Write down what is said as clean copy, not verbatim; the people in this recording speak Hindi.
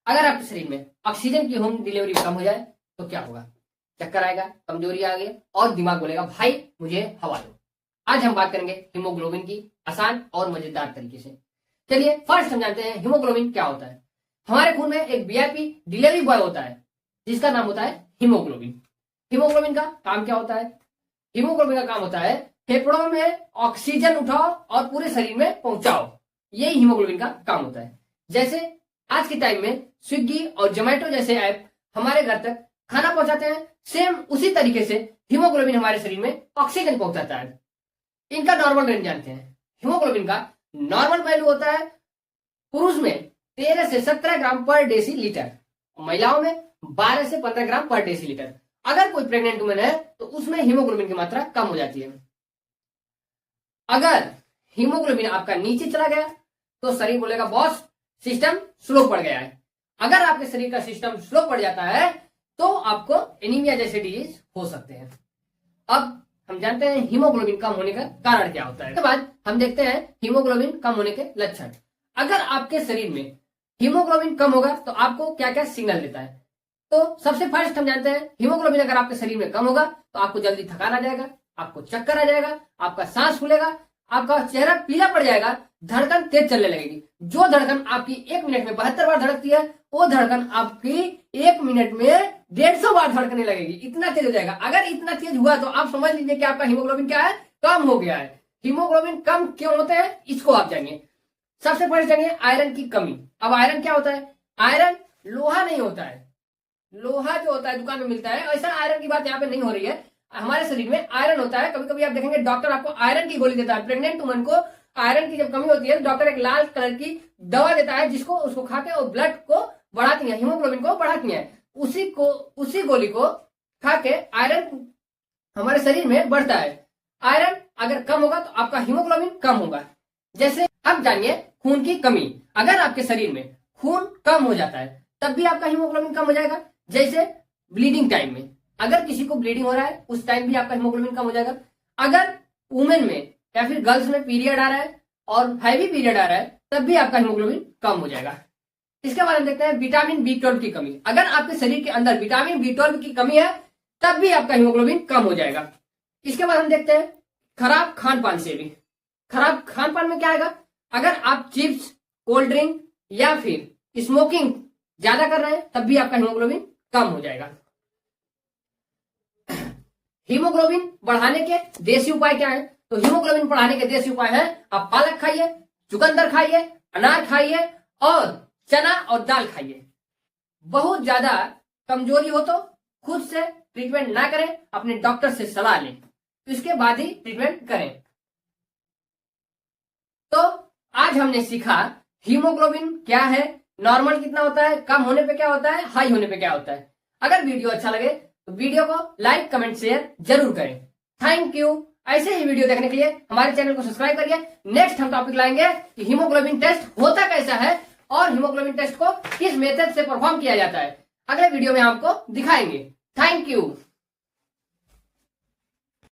अगर आपके शरीर में ऑक्सीजन की होम डिलीवरी कम हो जाए तो क्या होगा? चक्कर आएगा, कमजोरी आ गई और दिमाग बोलेगा भाई मुझे हवा दो। आज हम बात करेंगे हीमोग्लोबिन की आसान और मजेदार तरीके से। चलिए फर्स्ट हम जानते हैं हीमोग्लोबिन क्या होता है। हमारे खून में एक वीआईपी डिलीवरी बॉय होता है जिसका नाम होता है हीमोग्लोबिन। हीमोग्लोबिन का काम क्या होता है? हीमोग्लोबिन का काम होता है फेफड़ों में ऑक्सीजन उठाओ और पूरे शरीर में पहुंचाओ। यही हीमोग्लोबिन का काम होता है। जैसे आज के टाइम में स्विगी और जोमेटो जैसे ऐप हमारे घर तक खाना पहुंचाते हैं, सेम उसी तरीके से हीमोग्लोबिन हमारे शरीर में ऑक्सीजन पहुंचाता है। इनका नॉर्मल रेंज जानते हैं। हीमोग्लोबिन का नॉर्मल वैल्यू होता है पुरुष में 13 से 17 ग्राम पर डेसी लीटर, महिलाओं में 12 से 15 ग्राम पर डेसी लीटर। अगर कोई प्रेग्नेंट वुमन है तो उसमें हीमोग्लोबिन की मात्रा कम हो जाती है। अगर हीमोग्लोबिन आपका नीचे चला गया तो शरीर बोलेगा बॉस सिस्टम स्लो पड़ गया है। अगर आपके शरीर का सिस्टम स्लो पड़ जाता है तो आपको एनीमिया जैसे डिजीज हो सकते हैं। अब हम जानते हैं हीमोग्लोबिन कम होने का कारण क्या होता है। उसके बाद हम देखते हैं हीमोग्लोबिन कम होने के लक्षण। अगर आपके शरीर में हीमोग्लोबिन कम होगा तो आपको क्या क्या सिग्नल देता है। तो सबसे फर्स्ट हम जानते हैं हीमोग्लोबिन अगर आपके शरीर में कम होगा तो आपको जल्दी थकान आ जाएगा, आपको चक्कर आ जाएगा, आपका सांस फूलेगा, आपका चेहरा पीला पड़ जाएगा, धड़कन तेज चलने लगेगी। जो धड़कन आपकी 1 मिनट में 72 बार धड़कती है वो धड़कन आपकी 1 मिनट में 150 बार धड़कने लगेगी। इतना तेज हो जाएगा। अगर इतना तेज हुआ तो आप समझ लीजिए कि आपका हीमोग्लोबिन क्या है, कम हो गया है। हीमोग्लोबिन कम क्यों होते हैं इसको आप जानिए। सबसे पहले जानिए आयरन की कमी। अब आयरन क्या होता है? आयरन लोहा नहीं होता है। लोहा जो होता है दुकान में मिलता है, ऐसा आयरन की बात यहाँ पे नहीं हो रही है। हमारे शरीर में आयरन होता है। कभी कभी आप देखेंगे डॉक्टर आपको आयरन की गोली देता है। प्रेग्नेंट वुमन को आयरन की जब कमी होती है तो डॉक्टर एक लाल कलर की दवा देता है जिसको उसको खा के वो ब्लड को बढ़ाती है, हीमोग्लोबिन को बढ़ाती है। उसी गोली को खा के आयरन हमारे शरीर में बढ़ता है। आयरन अगर कम होगा तो आपका हीमोग्लोबिन कम होगा। जैसे अब जानिए खून की कमी। अगर आपके शरीर में खून कम हो जाता है तब भी आपका हीमोग्लोबिन कम हो जाएगा। जैसे ब्लीडिंग टाइम में, अगर किसी को ब्लीडिंग हो रहा है उस टाइम भी आपका हीमोग्लोबिन कम हो जाएगा। अगर वुमेन में या फिर गर्ल्स में पीरियड आ रहा है और हैवी पीरियड आ रहा है तब भी आपका हीमोग्लोबिन कम हो जाएगा। इसके बाद हम देखते हैं विटामिन B12 की कमी। अगर आपके शरीर के अंदर विटामिन B12 की कमी है तब भी आपका हीमोग्लोबिन कम हो जाएगा। इसके बाद हम देखते हैं खराब खान पान से भी। खराब खान पान में क्या आएगा? अगर आप चिप्स, कोल्ड ड्रिंक या फिर स्मोकिंग ज्यादा कर रहे हैं तब भी आपका हीमोग्लोबिन कम हो जाएगा। हीमोग्लोबिन बढ़ाने के देसी उपाय क्या है? तो हीमोग्लोबिन बढ़ाने के देसी उपाय है आप पालक खाइए, चुकंदर खाइए, अनार खाइए और चना और दाल खाइए। बहुत ज्यादा कमजोरी हो तो खुद से ट्रीटमेंट ना करें, अपने डॉक्टर से सलाह लें, इसके बाद ही ट्रीटमेंट करें। तो आज हमने सीखा हीमोग्लोबिन क्या है, नॉर्मल कितना होता है, कम होने पे क्या होता है, हाई होने पे क्या होता है। अगर वीडियो अच्छा लगे तो वीडियो को लाइक, कमेंट, शेयर जरूर करें। Thank you. ऐसे ही वीडियो देखने के लिए हमारे चैनल को सब्सक्राइब करिए। नेक्स्ट हम टॉपिक लाएंगे कि हीमोग्लोबिन टेस्ट होता कैसा है और हीमोग्लोबिन टेस्ट को किस मेथड से परफॉर्म किया जाता है। अगले वीडियो में आपको दिखाएंगे। Thank you.